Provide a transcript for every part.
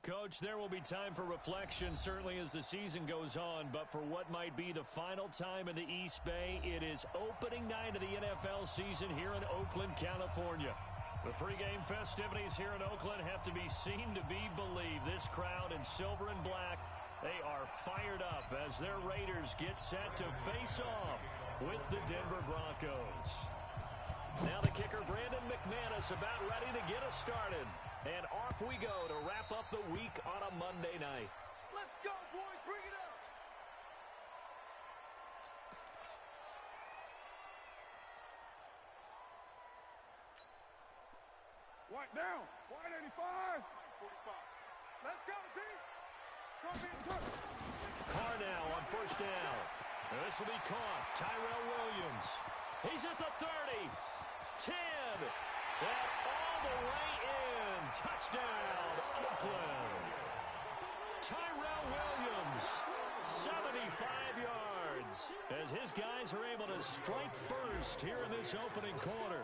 Coach, there will be time for reflection, certainly as the season goes on. But for what might be the final time in the East Bay, it is opening night of the NFL season here in Oakland, California. The pregame festivities here in Oakland have to be seen to be believed. This crowd in silver and black, they are fired up as their Raiders get set to face off with the Denver Broncos. Now the kicker, Brandon McManus, about ready to get us started. And off we go to wrap up the week on a Monday night. Let's go, boys. Bring it up. White down. White 85. 45. Let's go, team. It's going to be a touch. Carr now on first down. And this will be caught. Tyrell Williams. He's at the 30. 10. And all the way in. Touchdown, Oakland. Tyrell Williams, 75 yards, as his guys are able to strike first here in this opening quarter.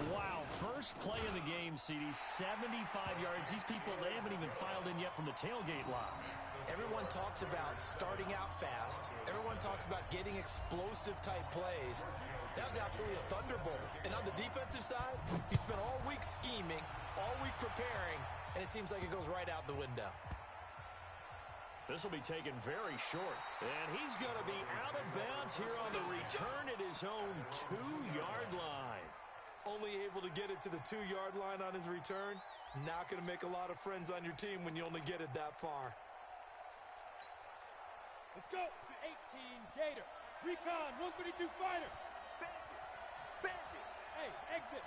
Wow, first play in the game, CD, 75 yards. These people, they haven't even filed in yet from the tailgate lots. Everyone talks about starting out fast. Everyone talks about getting explosive-type plays. That was absolutely a thunderbolt. And on the defensive side, he spent all week scheming, all week preparing, and it seems like it goes right out the window. This will be taken very short. And he's going to be out of bounds here on the return at his own 2-yard line. Only able to get it to the 2-yard line on his return. Not going to make a lot of friends on your team when you only get it that far. Let's go. 18 Gator. Recon 132 fighter. Bandit. Hey, exit.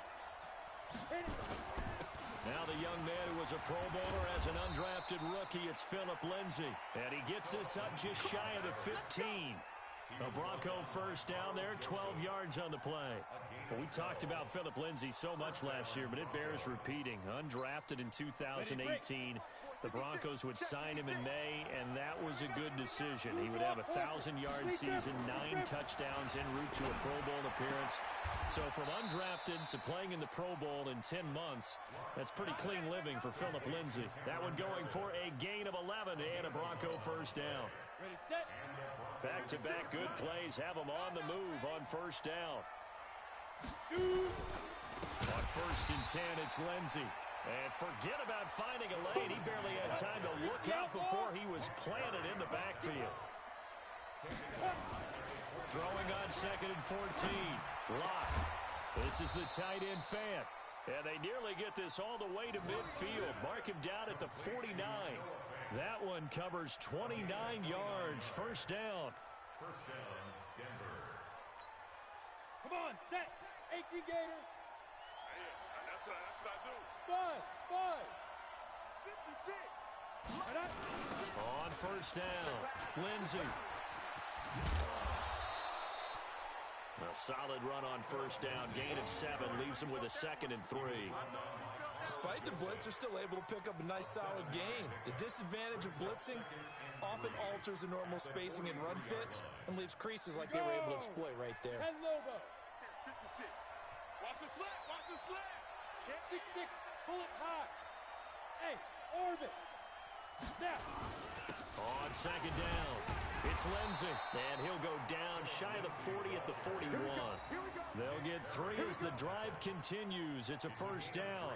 Hit it. Now the young man who was a Pro Bowler as an undrafted rookie, it's Phillip Lindsay. And he gets this up just shy of the 15. A Bronco first down there, 12 yards on the play. Well, we talked about Phillip Lindsay so much last year, but it bears repeating. Undrafted in 2018, the Broncos would sign him in May, and that was a good decision. He would have a 1,000-yard season, 9 touchdowns en route to a Pro Bowl appearance. So from undrafted to playing in the Pro Bowl in 10 months, that's pretty clean living for Phillip Lindsay. That one going for a gain of 11 and a Bronco first down. Ready, set. Back-to-back good plays have him on the move on first down. Shoot. On first and 10, it's Lindsay. And forget about finding a lane. He barely had time to look out before he was planted in the backfield. Throwing on second and 14. Locke. This is the tight end Fant. And they nearly get this all the way to midfield. Mark him down at the 49. That one covers 29 yards. First down. First down, Denver. Come on, set. 18 Gator. Yeah, that's what I do. 5. 56. On first down, Lindsay. A solid run on first down. Gain of 7 leaves him with a 2nd and 3. Despite the blitz, they're still able to pick up a nice solid gain. The disadvantage of blitzing often alters the normal spacing and run fits and leaves creases like they were able to exploit right there. 10 Lobo. 56. Watch the slant. Watch the slant. 6-6. Pull it high. Hey, orbit. Snap. On second down, it's Lindsay, and he'll go down shy of the 40 at the 41. They'll get 3 as the drive continues. It's a first down.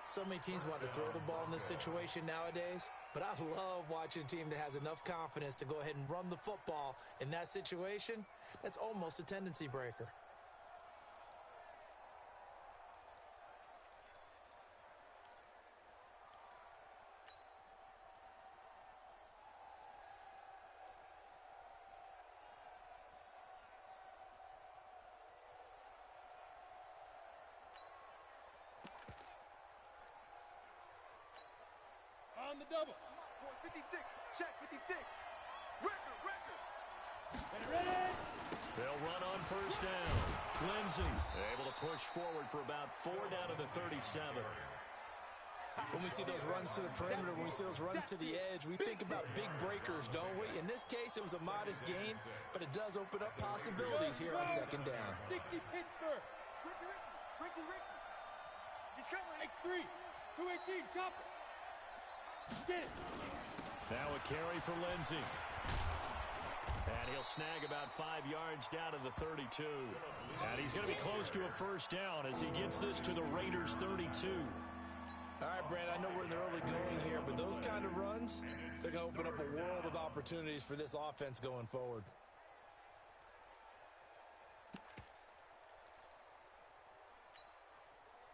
So many teams want to throw the ball in this situation nowadays, but I love watching a team that has enough confidence to go ahead and run the football in that situation. That's almost a tendency breaker. On the double. 56. Check 56. Record. Ready. They'll run on first down. Lindsay able to push forward for about 4 down to the 37. When we see those runs to the perimeter, when we see those runs to the edge, we think about big breakers, don't we? In this case, it was a modest gain, but it does open up possibilities here on second down. 60 Pittsburgh. Ricky. He's coming. X3. 218, chop it. Now a carry for Lindsey. And he'll snag about 5 yards down to the 32. And he's going to be close to a first down as he gets this to the Raiders' 32. All right, Brandon, I know we're in the early going here, but those kind of runs, they're going to open up a world of opportunities for this offense going forward.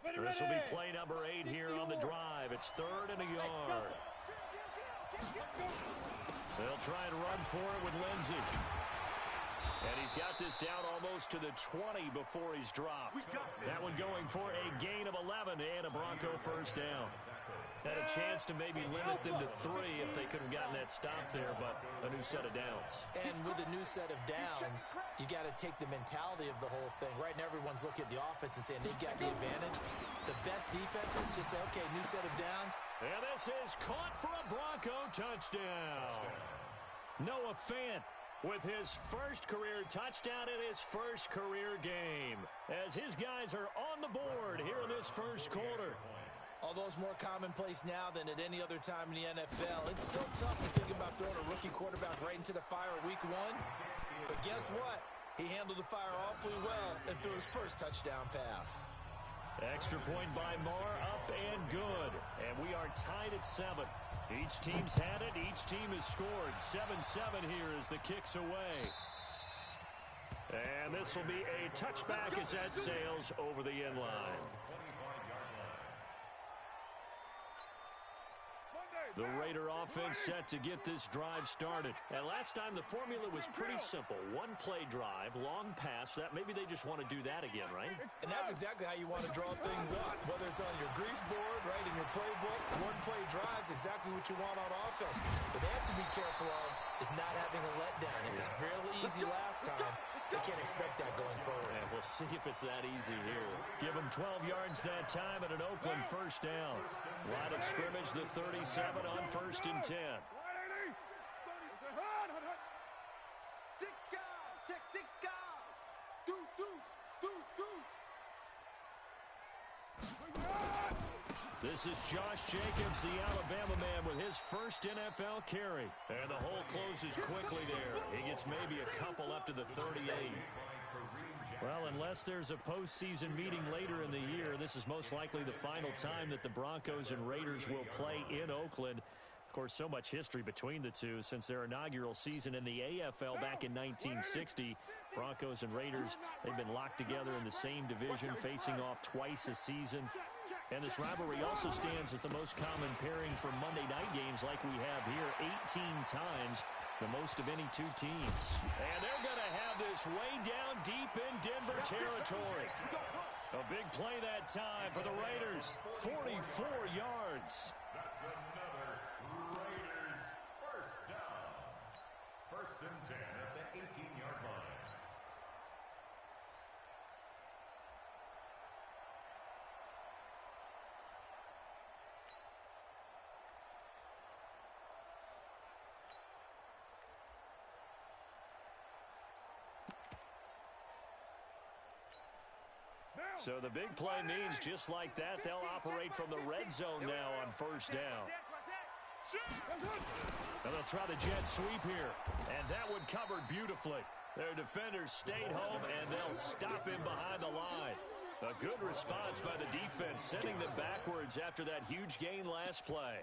This will be play number 8 here on the drive. It's 3rd and a yard. They'll try and run for it with Lindsey. And he's got this down almost to the 20 before he's dropped. That one going for a gain of 11 and a Bronco first down. Had a chance to maybe limit them to 3 if they could have gotten that stop there, but a new set of downs. And with a new set of downs, you got to take the mentality of the whole thing. Right now, everyone's looking at the offense and saying they've got the advantage. The best defenses just say, okay, new set of downs. And this is caught for a Bronco touchdown. Noah Fant with his first career touchdown in his first career game, as his guys are on the board here in this first quarter. Although it's more commonplace now than at any other time in the NFL, it's still tough to think about throwing a rookie quarterback right into the fire week 1. But guess what? He handled the fire awfully well and threw his first touchdown pass. Extra point by Marr, up and good. And we are tied at 7. Each team's had it. Each team has scored. 7-7 here as the kick's away. And this will be a touchback as that sails over the end line. The Raider offense set to get this drive started. And last time the formula was pretty simple. One play drive, long pass. That maybe they just want to do that again, right? And that's exactly how you want to draw things up. Whether it's on your grease board, right, in your playbook, one play drive's exactly what you want on offense. What they have to be careful of is not having a letdown. It was fairly easy last time. They can't expect that going forward. And we'll see if it's that easy here. Give them 12 yards that time and an Oakland first down. Line of scrimmage, the 37 on 1st and 10. 6 guys. Check 6 guys. Deuce. This is Josh Jacobs, the Alabama man, with his first NFL carry. And the hole closes quickly there. He gets maybe a couple up to the 38. Well, unless there's a postseason meeting later in the year, this is most likely the final time that the Broncos and Raiders will play in Oakland. Of course, so much history between the two since their inaugural season in the AFL back in 1960. Broncos and Raiders, they've been locked together in the same division, facing off twice a season. And this rivalry also stands as the most common pairing for Monday night games like we have here, 18 times, the most of any two teams. And they're going to have this way down deep in Denver territory. A big play that time for the Raiders, 44 yards. That's another Raiders first down. 1st and 10 at the 18-yard line. So the big play means just like that, they'll operate from the red zone now on 1st down. And they'll try the jet sweep here. And that one covered beautifully. Their defenders stayed home, and they'll stop him behind the line. A good response by the defense, sending them backwards after that huge gain last play.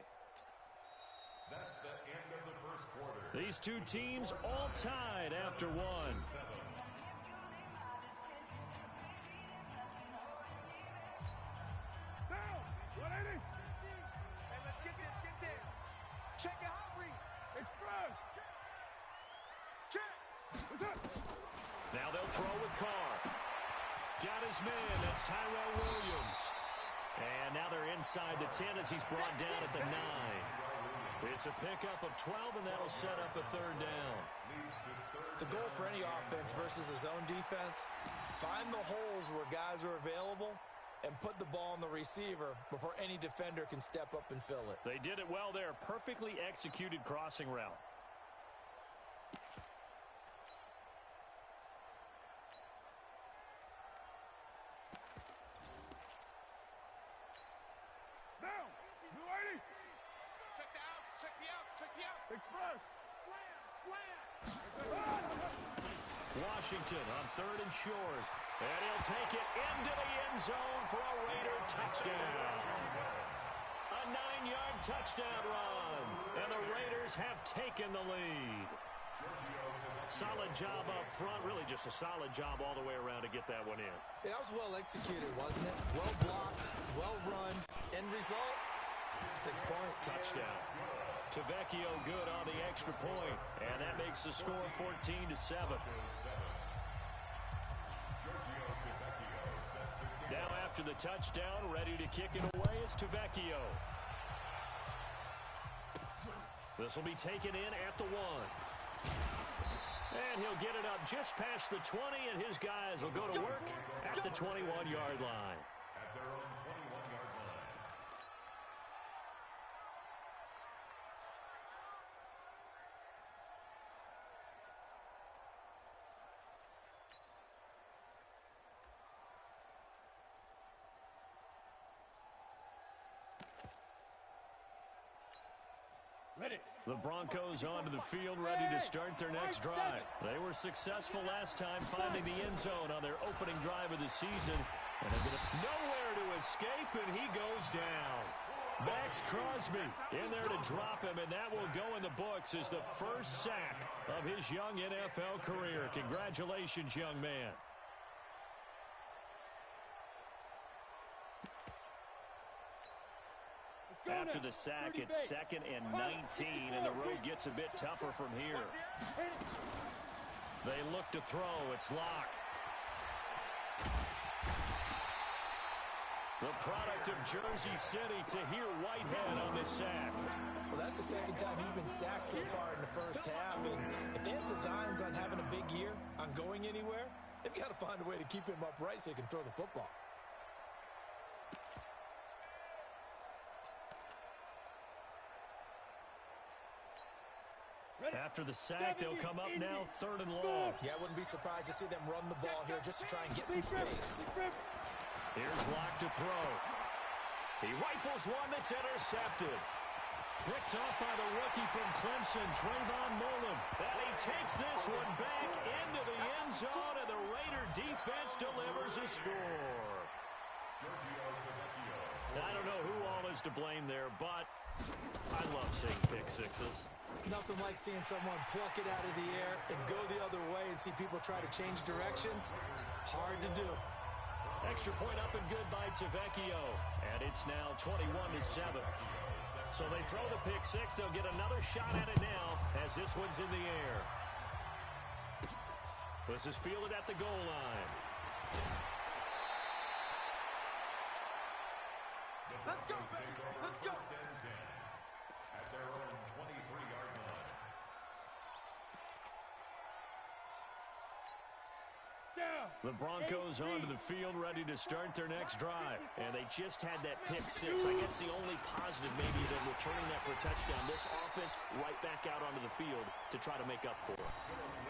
That's the end of the first quarter. These two teams all tied after one. Check your hot read. Express. Check. Now they'll throw with Carr. Got his man. That's Tyrell Williams. And now they're inside the 10 as he's brought down at the 9. It's a pickup of 12, and that'll set up a 3rd down. The goal for any offense versus a zone defense, find the holes where guys are available and put the ball on the receiver before any defender can step up and fill it. They did it well there. Perfectly executed crossing route. Now. Express. Slam. Washington on 3rd and short. And he'll take it into the end zone for a Raider touchdown. A 9-yard touchdown run. And the Raiders have taken the lead. Solid job up front. Really just a solid job all the way around to get that one in. That was well executed, wasn't it? Well blocked, well run. End result, 6 points. Touchdown. Tavecchio good on the extra point. And that makes the score 14-7. Now after the touchdown, ready to kick it away is Tavecchio. This will be taken in at the 1. And he'll get it up just past the 20, and his guys will go to work at the 21-yard line. At their own 21-yard line. Ready. The Broncos onto the field, ready to start their next drive. They were successful last time finding the end zone on their opening drive of the season. And they're going to nowhere to escape, and he goes down. Max Crosby in there to drop him, and that will go in the books as the first sack of his young NFL career. Congratulations, young man. After the sack, it's 2nd and 19, and the road gets a bit tougher from here. They look to throw. It's Locke. The product of Jersey City, Tahir Whitehead on this sack. Well, that's the second time he's been sacked so far in the first half. And if they have designs on having a big year, on going anywhere, they've got to find a way to keep him upright so he can throw the football. After the sack, they'll come up now 3rd and long. Yeah, I wouldn't be surprised to see them run the ball here just to try and get some space. Here's Locke to throw. He rifles one that's intercepted. Picked off by the rookie from Clemson, Trayvon Mullen. And he takes this one back into the end zone, and the Raider defense delivers a score. I don't know who all is to blame there, but I love seeing pick sixes. Nothing like seeing someone pluck it out of the air and go the other way and see people try to change directions. Hard to do. Extra point up and good by Tavecchio. And it's now 21-7. So they throw the pick six. They'll get another shot at it now as this one's in the air. This is fielded at the goal line. Let's go, baby. Let's go. At their own 23-yard line. Down. The Broncos onto the field, ready to start their next drive. And they just had that pick six. I guess the only positive maybe is that returning that for a touchdown. This offense right back out onto the field to try to make up for it.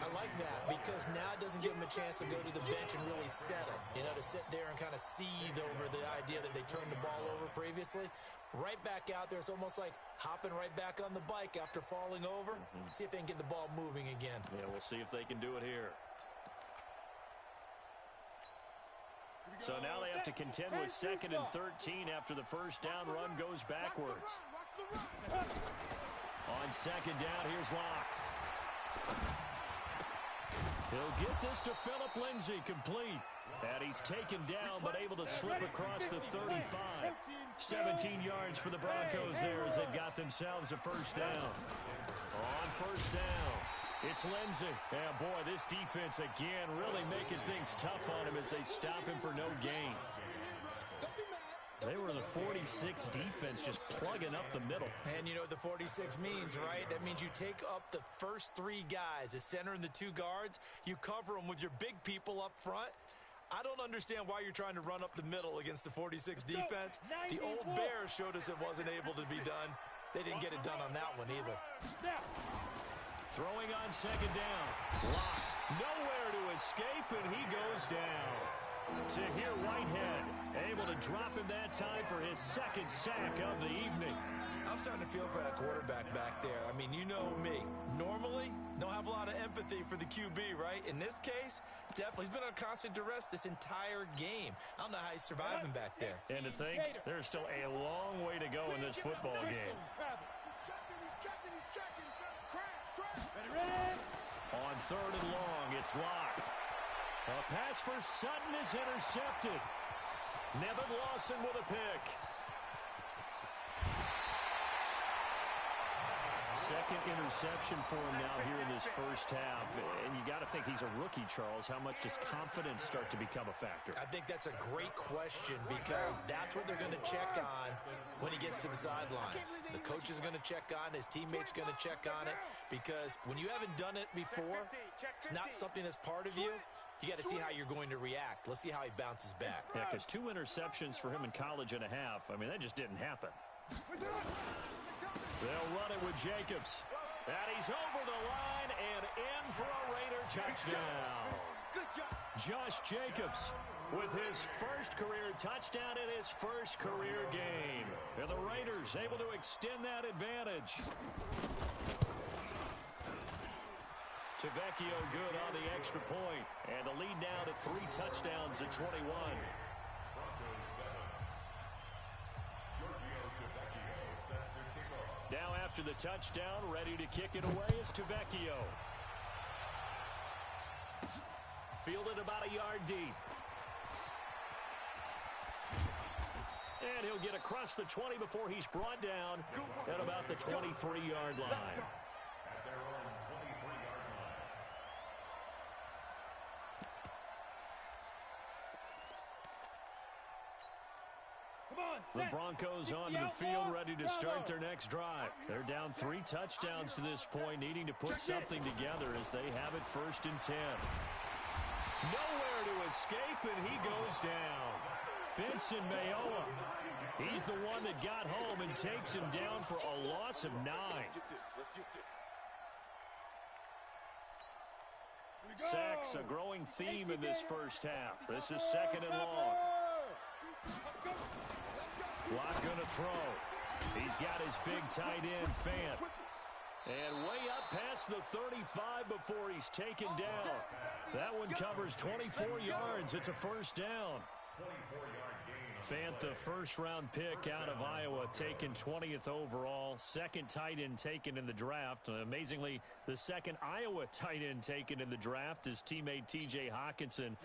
I like that because now it doesn't give them a chance to go to the bench and really settle. You know, to sit there and kind of seethe over the idea that they turned the ball over previously. Right back out there. It's almost like hopping right back on the bike after falling over. See if they can get the ball moving again. Yeah, we'll see if they can do it here. So now they have to contend with 2nd and 13 after the first down run goes backwards. On 2nd down, here's Locke. He'll get this to Philip Lindsay, complete. And he's taken down, but able to slip across the 35. 17 yards for the Broncos there as they've got themselves a first down. On first down, it's Lindsay. Yeah, boy, this defense again really making things tough on him as they stop him for no gain. They were the 46 defense just plugging up the middle. And you know what the 46 means, right? That means you take up the first 3 guys, the center and the 2 guards. You cover them with your big people up front. I don't understand why you're trying to run up the middle against the 46 defense. The old Bears showed us it wasn't able to be done. They didn't get it done on that one either. Throwing on 2nd down. Locke nowhere to escape, and he goes down. Tahir Whitehead able to drop him that time for his 2nd sack of the evening. I'm starting to feel for that quarterback back there. I mean, you know me. Normally, don't have a lot of empathy for the QB, right? In this case, definitely. He's been on constant duress this entire game. I don't know how he's surviving back there. And to think, there's still a long way to go in this football game. He's checking. Crash. On 3rd and long, it's Locke. A pass for Sutton is intercepted. Nevin Lawson with a pick. Second interception for him now here in this first half. And you got to think he's a rookie, Charles. How much does confidence start to become a factor? I think that's a great question because that's what they're going to check on when he gets to the sidelines. The coach is going to check on, his teammates going to check on it, because when you haven't done it before, it's not something that's part of you. You got to see how you're going to react. Let's see how he bounces back. Yeah, because 2 interceptions for him in college and a half. I mean, that just didn't happen. They'll run it with Jacobs. And he's over the line and in for a Raider touchdown. Josh Jacobs with his first career touchdown in his first career game. And the Raiders able to extend that advantage. Tavecchio good on the extra point. And the lead now to 3 touchdowns at 21. Now after the touchdown, ready to kick it away is Tavecchio. Fielded about a yard deep. And he'll get across the 20 before he's brought down at about the 23-yard line. The Broncos onto the field, ready to start their next drive. They're down 3 touchdowns to this point, needing to put something together as they have it 1st and 10. Nowhere to escape, and he goes down. Benson Mayowa, he's the one that got home and takes him down for a loss of 9. Sacks, a growing theme in this first half. This is 2nd and long. Locke going to throw. He's got his big tight end, Fant. And way up past the 35 before he's taken down. That one covers 24 yards. It's a 1st down. Fant, the first-round pick out of Iowa, taken 20th overall. 2nd tight end taken in the draft. Amazingly, the 2nd Iowa tight end taken in the draft is teammate T.J. Hawkinson.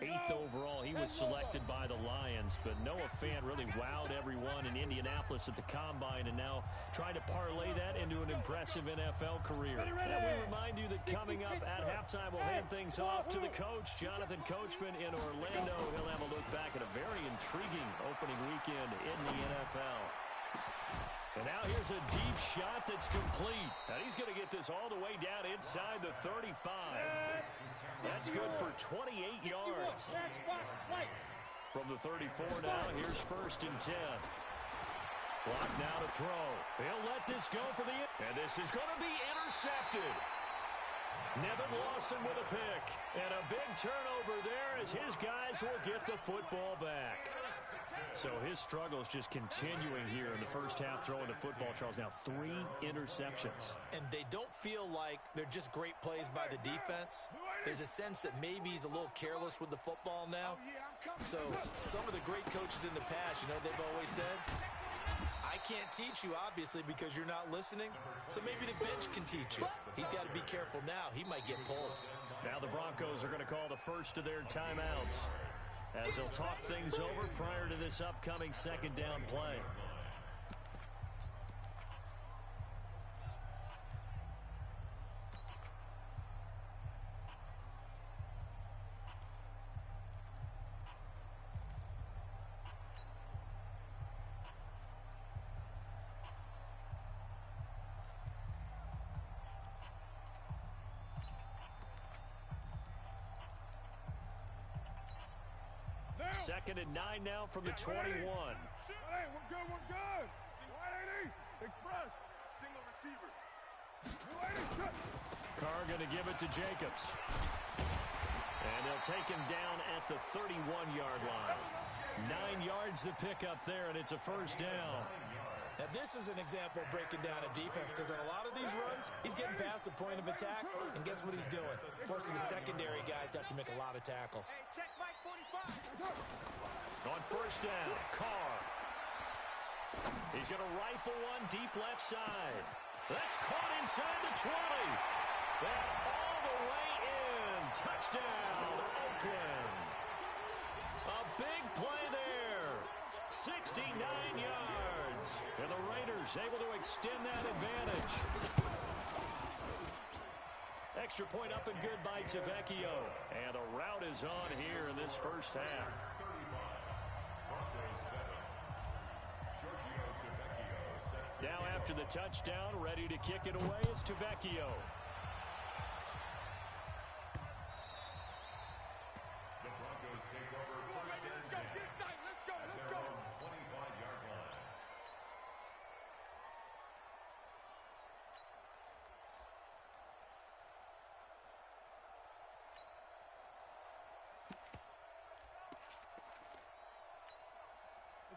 8th overall, he was selected by the Lions. But Noah Fant really wowed everyone in Indianapolis at the Combine and now trying to parlay that into an impressive NFL career. And we remind you that coming up at halftime, we'll hand things off to the coach, Jonathan Coachman in Orlando. He'll have a look back at a very intriguing opening weekend in the NFL. And now here's a deep shot that's complete. And he's going to get this all the way down inside the 35. That's good for 28 yards. From the 34 now, here's 1st and 10. Clock now to throw. He'll let this go for the... And this is going to be intercepted. Nevin Lawson with a pick. And a big turnover there as his guys will get the football back. So his struggles just continuing here in the first half throwing the football, Charles. Now 3 interceptions. And they don't feel like they're just great plays by the defense. There's a sense that maybe he's a little careless with the football now. So some of the great coaches in the past, you know, they've always said, I can't teach you, obviously, because you're not listening. So maybe the bench can teach you. He's got to be careful now. He might get pulled. Now the Broncos are going to call the first of their timeouts as they'll talk things over prior to this upcoming 2nd down play. Second and 9 now from the 21. Hey, we're good. 180. Express. Single receiver. 280. Carr going to give it to Jacobs. And they'll take him down at the 31-yard line. 9 yards to pick up there, and it's a 1st down. Now, this is an example of breaking down a defense because on a lot of these runs, he's getting past the point of attack, and guess what he's doing? Forcing the secondary guys to have to make a lot of tackles. Hey, check Mike 45. On first down, Carr. He's going to rifle one deep left side. That's caught inside the 20. That all the way in. Touchdown, Oakland. A big play there. 69 yards. And the Raiders able to extend that advantage. Extra point up and good by Tavecchio. And the route is on here in this first half. Now after the touchdown, ready to kick it away is Tavecchio. The Broncos take over first and 10 Let's go. at their own 25-yard line.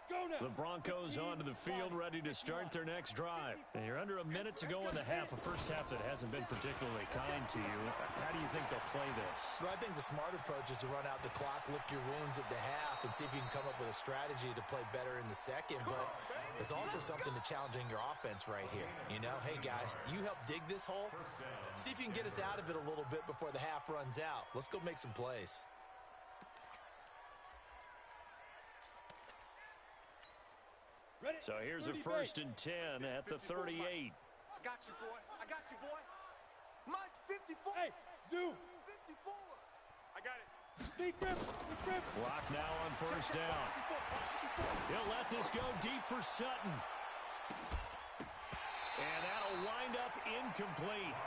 Go now. The Broncos onto the field, ready to start their next drive. And you're under a minute to go in the half, a first half that hasn't been particularly kind to you. How do you think they'll play this? Well, I think the smart approach is to run out the clock, lick your wounds at the half, and see if you can come up with a strategy to play better in the second. But there's also something to challenging your offense right here. You know, hey, guys, you help dig this hole. See if you can get us out of it a little bit before the half runs out. Let's go make some plays. Ready? So here's a first and 10 at the 38. I got you, boy. Mine's 54. Hey, Zoo. 54. I got it. Deep grip. Block now on first down. He'll let this go deep for Sutton. And that'll wind up incomplete.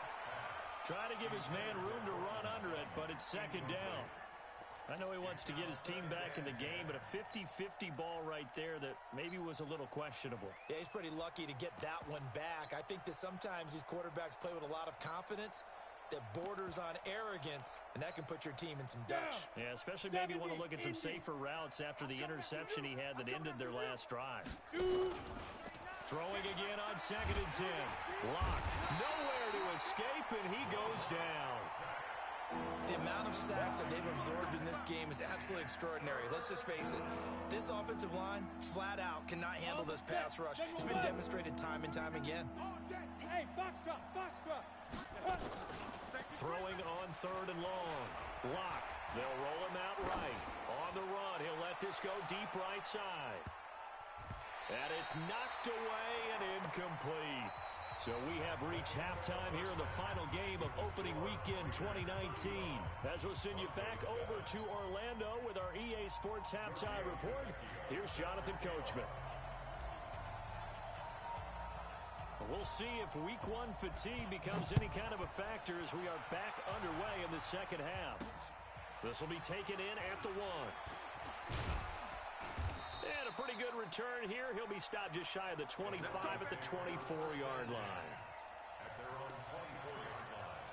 Try to give his man room to run under it, but it's second down. I know he wants to get his team back in the game, but a 50-50 ball right there that maybe was a little questionable. Yeah, he's pretty lucky to get that one back. I think that sometimes these quarterbacks play with a lot of confidence that borders on arrogance, and that can put your team in some Dutch. Yeah, especially maybe want to look at some safer routes after the interception he had that ended their last drive. Throwing again on second and 10. Lock. Nowhere to escape, and he goes down. The amount of sacks that they've absorbed in this game is absolutely extraordinary. Let's just face it. This offensive line, flat out, cannot handle this pass rush. It's been demonstrated time and time again. Hey, box drop. Throwing on third and long. Lock. They'll roll him out right. On the run, he'll let this go deep right side. And it's knocked away and incomplete. So we have reached halftime here in the final game of opening weekend 2019. As we'll send you back over to Orlando with our EA Sports Halftime Report, here's Jonathan Coachman. We'll see if week one fatigue becomes any kind of a factor as we are back underway in the second half. This will be taken in at the 1. And a pretty good return here. He'll be stopped just shy of the 25 at the 24-yard line. At their own 24-yard line.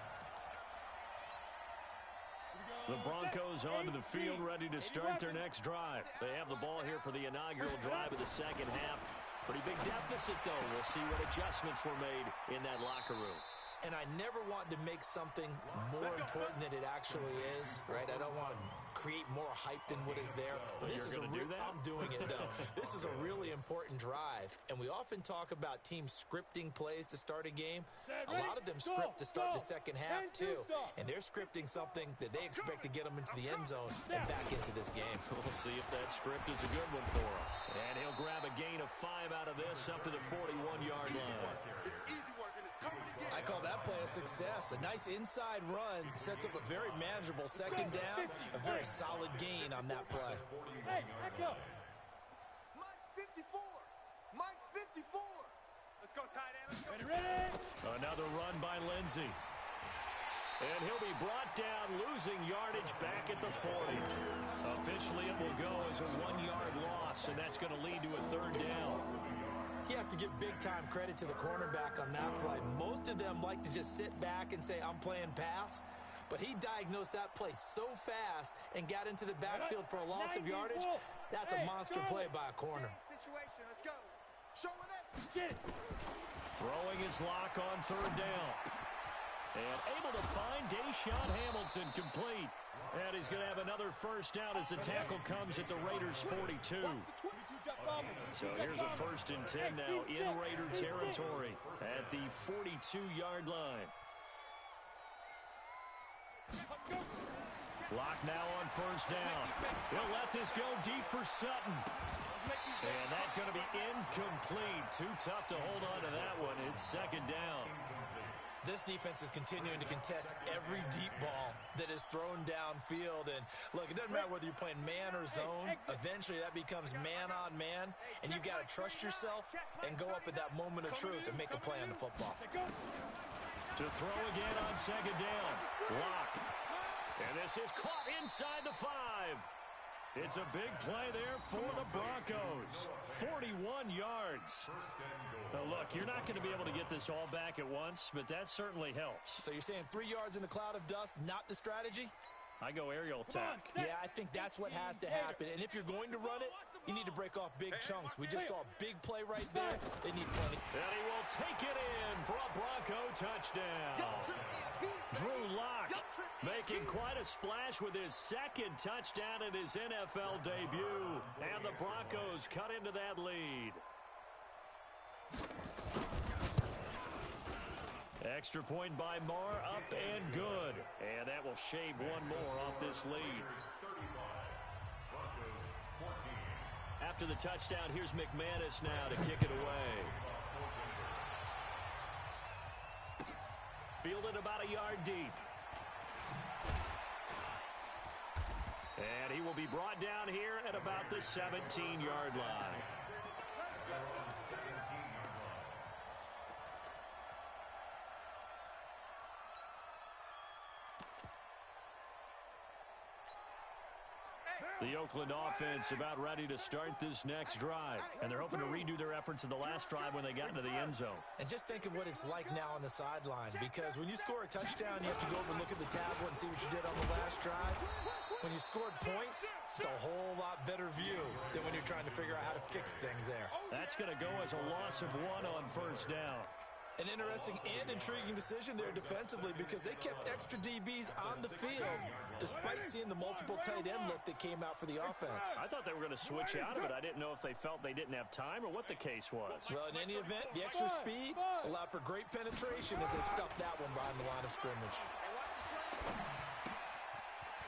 The Broncos onto the field, ready to start their next drive. They have the ball here for the inaugural drive of the second half. Pretty big deficit, though. We'll see what adjustments were made in that locker room. And I never want to make something more important than it actually is, right? I don't want to create more hype than what is there. But this is You're going to do that? I'm doing it, though. This is a really important drive. And we often talk about teams scripting plays to start a game. A lot of them script to start the second half, too. And they're scripting something that they expect to get them into the end zone and back into this game. We'll see if that script is a good one for him. And he'll grab a gain of 5 out of this up to the 41-yard line. I call that play a success. A nice inside run sets up a very manageable second down, a very solid gain on that play. Hey, back up. Mine's 54. Let's go, tight end. Ready? Another run by Lindsey. And he'll be brought down, losing yardage back at the 40. Officially, it will go as a 1-yard loss, and that's going to lead to a third down. You have to give big-time credit to the cornerback on that play. Most of them like to just sit back and say, I'm playing pass. But he diagnosed that play so fast and got into the backfield for a loss of yardage. That's a monster play by a corner. Situation. Let's go. Showing up. Throwing his lock on third down. And able to find Deshaun Hamilton complete. And he's going to have another first down as the tackle comes at the Raiders' 42. So here's a 1st and 10 now in Raider territory at the 42-yard line. Lock now on first down. He'll let this go deep for Sutton. And that's going to be incomplete. Too tough to hold on to that one. It's 2nd down. This defense is continuing to contest every deep ball that is thrown downfield. And, look, it doesn't matter whether you're playing man or zone. Eventually, that becomes man-on-man, and you've got to trust yourself and go up at that moment of truth and make a play on the football. To throw again on 2nd down. Lock. And this is caught inside the 5. It's a big play there for the Broncos. 41 yards. Now, look, you're not going to be able to get this all back at once, but that certainly helps. So you're saying 3 yards in a cloud of dust, not the strategy? I go aerial attack. Yeah, I think that's what has to happen. And if you're going to run it, you need to break off big chunks. We just saw a big play right there. They need plenty. And he will take it in for a Bronco touchdown. Drew Lock making quite a splash with his 2nd touchdown in his NFL debut. And the Broncos cut into that lead. Extra point by Marr, up and good. And that will shave one more off this lead. After the touchdown, here's McManus now to kick it away. Fielded about a yard deep. And he will be brought down here at about the 17-yard line. The Oakland offense about ready to start this next drive. And they're hoping to redo their efforts in the last drive when they got into the end zone. And just think of what it's like now on the sideline. Because when you score a touchdown, you have to go over and look at the tablet and see what you did on the last drive. When you scored points, it's a whole lot better view than when you're trying to figure out how to fix things there. That's going to go as a loss of 1 on first down. An interesting and intriguing decision there defensively because they kept extra DBs on the field despite seeing the multiple tight end look that came out for the offense. I thought they were going to switch out of it. I didn't know if they felt they didn't have time or what the case was. Well, in any event, the extra speed allowed for great penetration as they stuffed that one behind the line of scrimmage.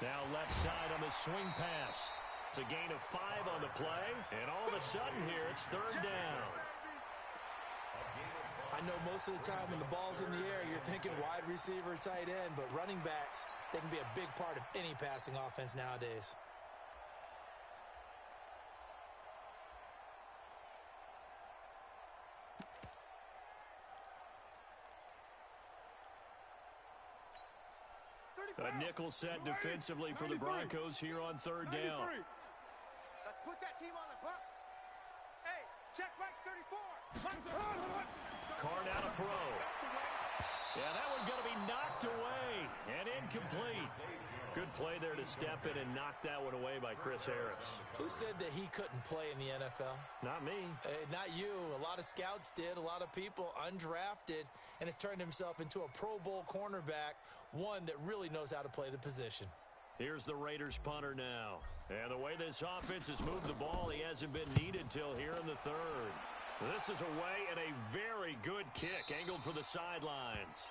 Now left side on the swing pass. It's a gain of 5 on the play, and all of a sudden here it's 3rd down. I know most of the time when the ball's in the air, you're thinking wide receiver, tight end, but running backs, they can be a big part of any passing offense nowadays. A nickel set defensively for the Broncos here on 3rd down. Let's put that team on the bus. Hey, check right 34. Card out a throw. Yeah, that one's going to be knocked away and incomplete. Good play there to step in and knock that one away by Chris Harris. Who said that he couldn't play in the NFL? Not me. Not you. A lot of scouts did, a lot of people undrafted, and has turned himself into a Pro Bowl cornerback, one that really knows how to play the position. Here's the Raiders punter now. And the way this offense has moved the ball, he hasn't been needed till here in the 3rd. This is away and a very good kick angled for the sidelines.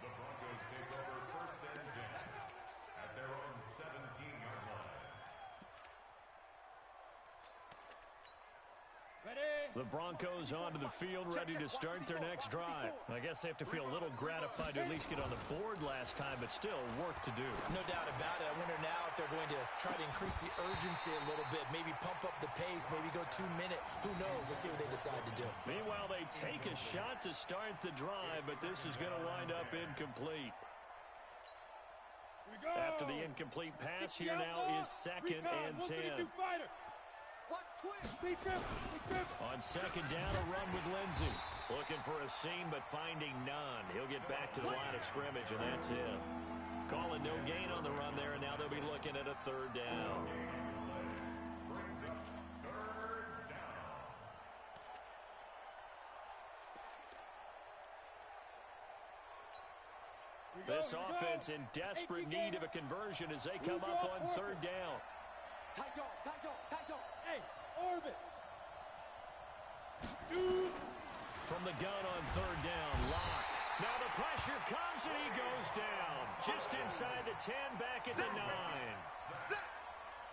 The Broncos take over 1st and 10 at their own 17-yard line. The Broncos onto the field, ready to start their next drive. I guess they have to feel a little gratified to at least get on the board last time, but still work to do. No doubt about it. I wonder now if they're going to try to increase the urgency a little bit, maybe pump up the pace, maybe go 2 minute. Who knows? Let's see what they decide to do. Meanwhile, they take a shot to start the drive, but this is going to wind up incomplete. After the incomplete pass, here now is 2nd and 10. On 2nd down, a run with Lindsey. Looking for a seam, but finding none. He'll get back to the line of scrimmage, and that's it. Calling no gain on the run there, and now they'll be looking at a 3rd down. Brings up 3rd down. This offense in desperate need of a conversion as they come up on third down. Tight dog. Hey, orbit. From the gun on third down, Locke. Now the pressure comes and he goes down. Just inside the 10, back at the 9.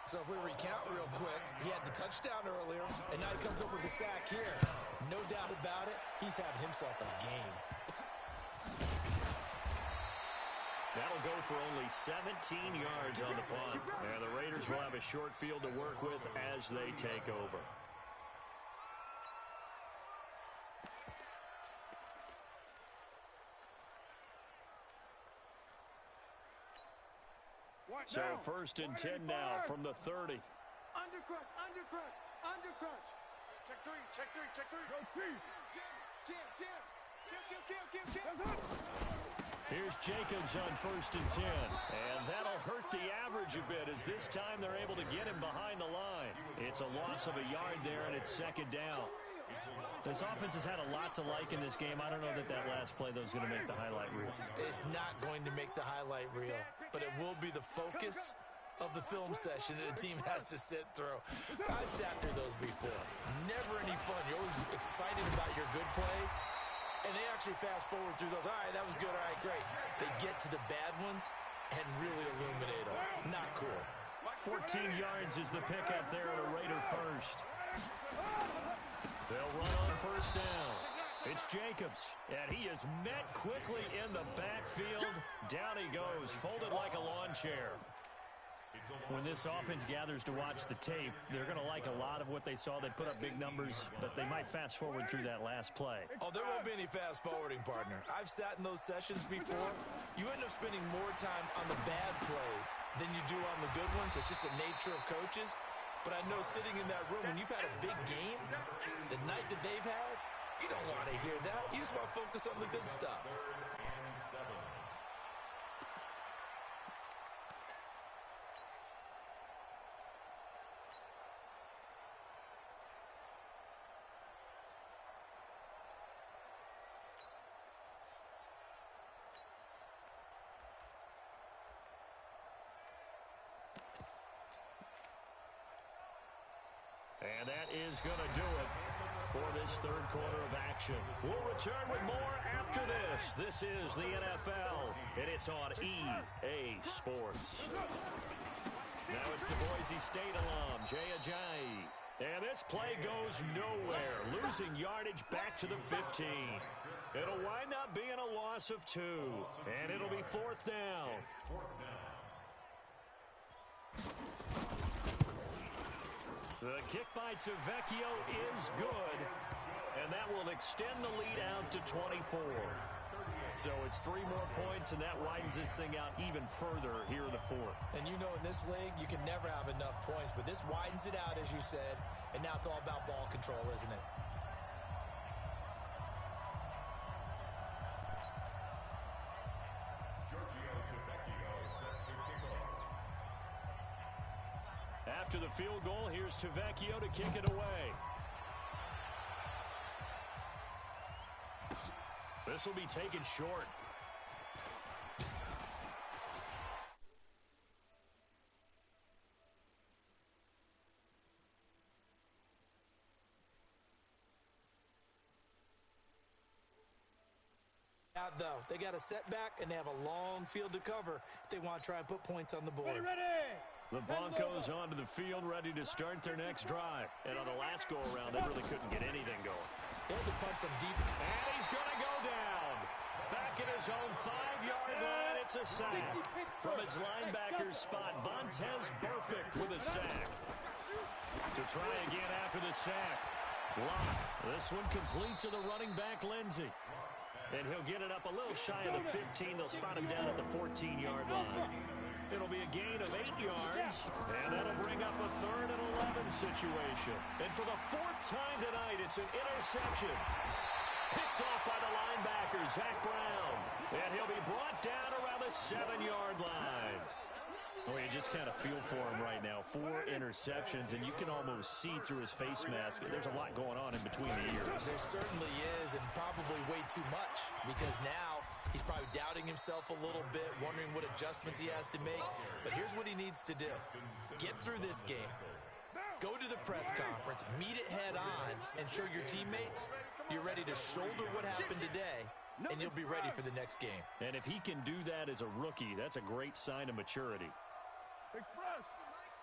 So if we recount real quick, he had the touchdown earlier, and now he comes up with the sack here. No doubt about it, he's having himself a game. That'll go for only 17 yards on the punt. And the Raiders will have a short field to work with as they take over. So first and 10 now from the 30. Under crunch. Check three. Go three. Jam. Here's Jacobs on first and 10. And that'll hurt the average a bit as this time they're able to get him behind the line. It's a loss of a yard there, and it's second down. This offense has had a lot to like in this game. I don't know that last play, though, is going to make the highlight reel. It's not going to make the highlight reel, but it will be the focus of the film session that the team has to sit through. I've sat through those before. Never any fun. You're always excited about your good plays, and they actually fast forward through those. All right, that was good. All right, great. They get to the bad ones and really illuminate them. Not cool. 14 yards is the pickup there at a Raider first. They'll run on first down. It's Jacobs, and he is met quickly in the backfield. Down he goes, folded like a lawn chair. When this offense gathers to watch the tape, they're going to like a lot of what they saw. They put up big numbers, but they might fast forward through that last play. Oh, there won't be any fast forwarding, partner. I've sat in those sessions before. You end up spending more time on the bad plays than you do on the good ones. It's just the nature of coaches. But I know sitting in that room, when you've had a big game, the night that they've had, you don't want to hear that. You just want to focus on the good stuff. And that is going to do it for this third quarter of action. We'll return with more after this. This is the NFL, and it's on EA Sports. Now it's the Boise State alum, Jay Ajayi. And this play goes nowhere, losing yardage back to the 15. It'll wind up being a loss of 2, and it'll be fourth down. The kick by Tavecchio is good, and that will extend the lead out to 24. So it's 3 more points, and that widens this thing out even further here in the fourth. And you know in this league, you can never have enough points, but this widens it out, as you said, and now it's all about ball control, isn't it? After the field goal, here's Tavecchio to kick it away. This will be taken short. Out though, they got a setback and they have a long field to cover if they want to try and put points on the board. Ready. The Broncos onto the field, ready to start their next drive. And on the last go-around, they really couldn't get anything going. They had to punt from deep. And he's going to go down. Back at his own 5-yard line, it's a sack. From his linebacker's spot, Vontaze Burfict with a sack. To try again after the sack. Locke. This one complete to the running back, Lindsey. And he'll get it up a little shy of the 15. They'll spot him down at the 14-yard line. It'll be a gain of 8 yards, and that'll bring up a 3rd and 11 situation. And for the 4th time tonight, it's an interception. Picked off by the linebacker, Zach Brown. And he'll be brought down around the 7-yard line. Oh, you just kind of feel for him right now. 4 interceptions, and you can almost see through his face mask. There's a lot going on in between the ears. There certainly is, and probably way too much, because now He's probably doubting himself a little bit, wondering what adjustments he has to make. But here's what he needs to do. Get through this game. Go to the press conference, meet it head on, and show your teammates you're ready to shoulder what happened today, and you'll be ready for the next game. And if he can do that as a rookie, that's a great sign of maturity. Express.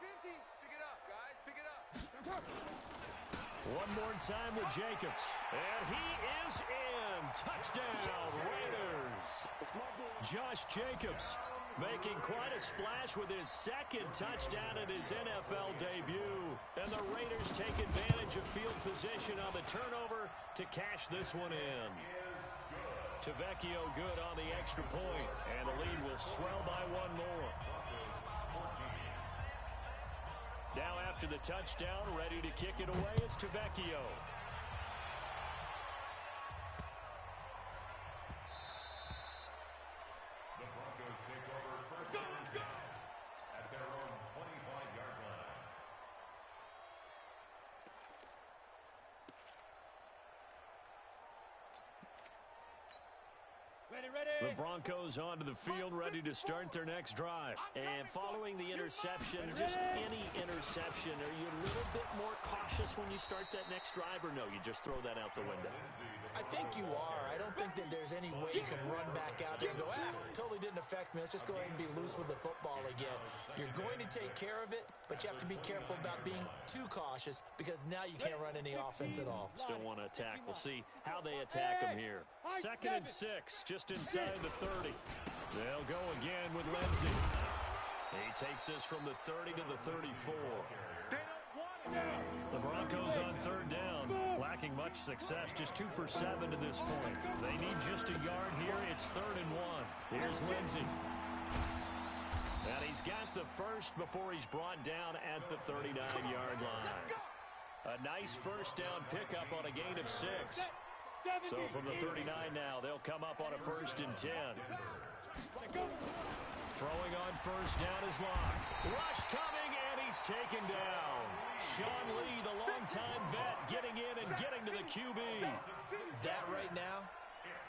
50. Pick it up, guys. Pick it up. One more time with Jacobs. And he is in. Touchdown, Raiders. Josh Jacobs making quite a splash with his second touchdown in his NFL debut. And the Raiders take advantage of field position on the turnover to cash this one in. Tavecchio good on the extra point, and the lead will swell by one more. Now after the touchdown, ready to kick it away is Tavecchio. The Broncos take over first and 10 at their own 25-yard line. The Broncos onto the field, ready to start their next drive. And following the interception, just any interception, are you a little bit more cautious when you start that next drive, or no, you just throw that out the window? I think you are. I don't think that there's any way you can run back out there and go, totally didn't affect me. Let's just go ahead and be loose with the football again. You're going to take care of it, but you have to be careful about being too cautious because now you can't run any offense at all. Still want to attack. We'll see how they attack them here. 2nd and 6, just inside the 30. They'll go again with Lindsey. He takes this from the 30 to the 34. The Broncos on 3rd down, lacking much success, just 2 for 7 to this point. They need just a yard here. It's 3rd and 1. Here's Lindsey. And he's got the first before he's brought down at the 39-yard line. A nice first down pickup on a gain of 6. So from the 39 now, they'll come up on a 1st and 10. Throwing on 1st down is Locke. Rush coming, and he's taken down. Sean Lee, the longtime vet, getting in and getting to the QB. That right now,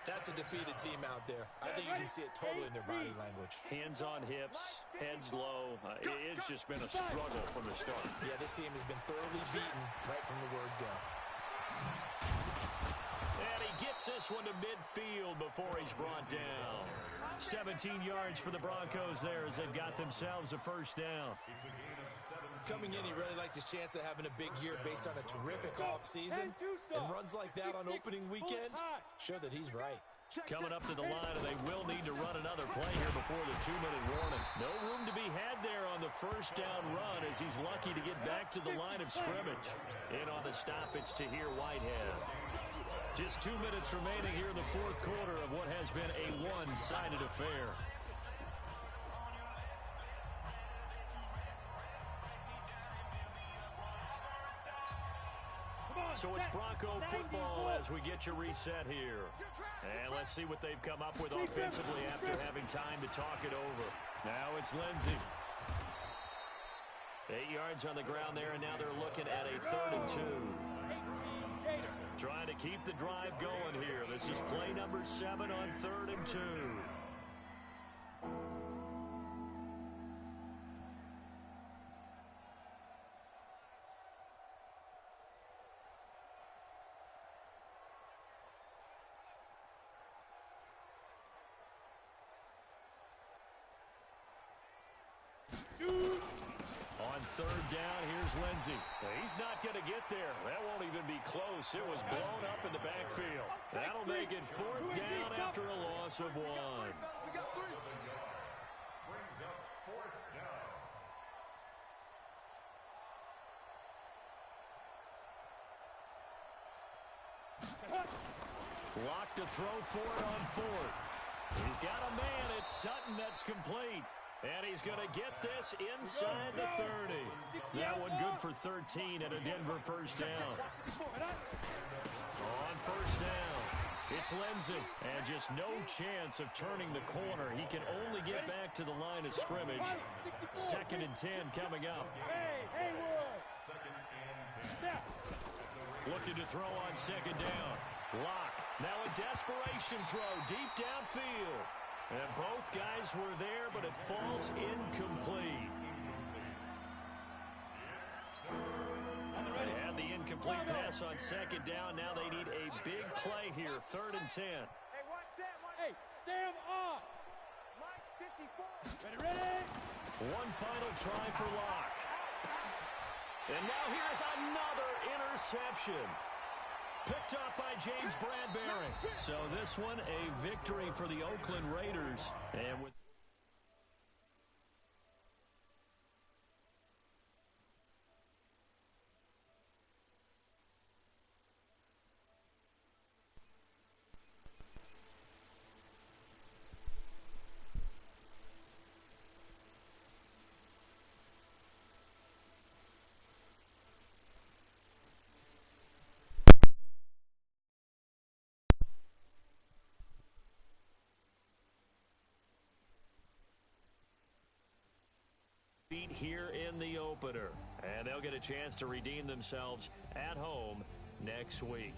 that's a defeated team out there. I think you can see it totally in their body language. Hands on hips, heads low. It's just been a struggle from the start. Yeah, this team has been thoroughly beaten right from the word go. And he gets this one to midfield before he's brought down. 17 yards for the Broncos there as they've got themselves a 1st down. Coming in, he really liked his chance of having a big year based on a terrific offseason. And runs like that on opening weekend show that he's right. Coming up to the line, and they will need to run another play here before the 2-minute warning. No room to be had there on the 1st down run as he's lucky to get back to the line of scrimmage. In on the stop, it's Tahir Whitehead. Just 2 minutes remaining here in the 4th quarter of what has been a one-sided affair. So it's Bronco football as we get you reset here. And let's see what they've come up with offensively after having time to talk it over. Now it's Lindsey. 8 yards on the ground there, and now they're looking at a 3rd and 2. Trying to keep the drive going here. This is play number 7 on 3rd and 2. On 3rd down, here's Lindsey. He's not going to get there. That won't even be close. It was blown up in the backfield. That'll make it 4th down after a loss of 1. Brings up 4th down. Lock to throw for it on 4th. He's got a man. It's Sutton that's complete. And he's going to get this inside the 30. That one good for 13 and a Denver 1st down. On 1st down, it's Lindsey. And just no chance of turning the corner. He can only get back to the line of scrimmage. 2nd and 10 coming up. 2nd and 10. Looking to throw on 2nd down. Locke Now a desperation throw deep downfield. And both guys were there, but it falls incomplete. And the incomplete pass on second down. Now they need a big play here, 3rd and 10. Hey, watch Sam. Hey, Sam off. Mike 54. Ready? One final try for Locke. And now here's another interception. Picked up by James Bradbury. So this one a victory for the Oakland Raiders. And with here in the opener, and they'll get a chance to redeem themselves at home next week.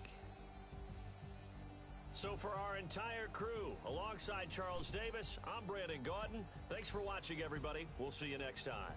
So for our entire crew, alongside Charles Davis, I'm Brandon Gaudin. Thanks for watching, everybody. We'll see you next time.